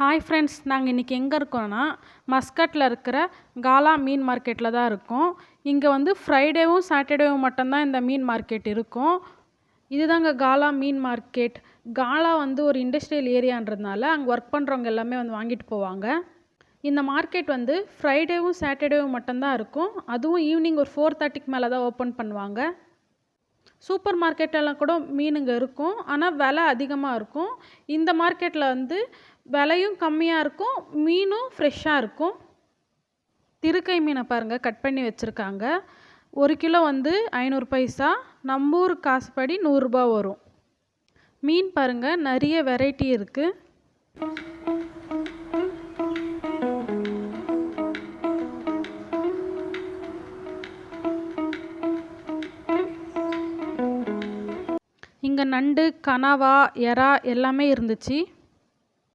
Hi friends, நாங்கள் இன்றைக்கி எங்கே இருக்கோன்னா மஸ்கட்டில் இருக்கிற காலா மீன் மார்க்கெட்டில் தான் இருக்கோம். இங்கே வந்து ஃப்ரைடேவும் சாட்டர்டேவும் மட்டும்தான் இந்த மீன் மார்க்கெட் இருக்கும். இதுதாங்க காலா மீன் மார்க்கெட். காலா வந்து ஒரு இண்டஸ்ட்ரியல் ஏரியான்றதுனால அங்கே ஒர்க் பண்ணுறவங்க எல்லாமே வந்து வாங்கிட்டு போவாங்க. இந்த மார்க்கெட் வந்து ஃப்ரைடேவும் சாட்டர்டேவும் மட்டும்தான் இருக்கும். அதுவும் ஈவினிங் ஒரு 4:30க்கு மேலே தான் ஓப்பன் பண்ணுவாங்க. சூப்பர் மார்க்கெட்டெல்லாம் கூட மீனுங்க இருக்கும், ஆனால் விலை அதிகமாக இருக்கும். இந்த மார்க்கெட்டில் வந்து விலையும் கம்மியாக இருக்கும், மீனும் ஃப்ரெஷ்ஷாக இருக்கும். திருக்கை மீனை பாருங்கள், கட் பண்ணி வச்சுருக்காங்க. 1 கிலோ வந்து 500 பைசா, நம்ம ஊர் காசுப்படி 100 ரூபா வரும். மீன் பாருங்கள், நிறைய வெரைட்டி இருக்குது. இங்கே நண்டு, கனவா, எறா எல்லாமே இருந்துச்சு.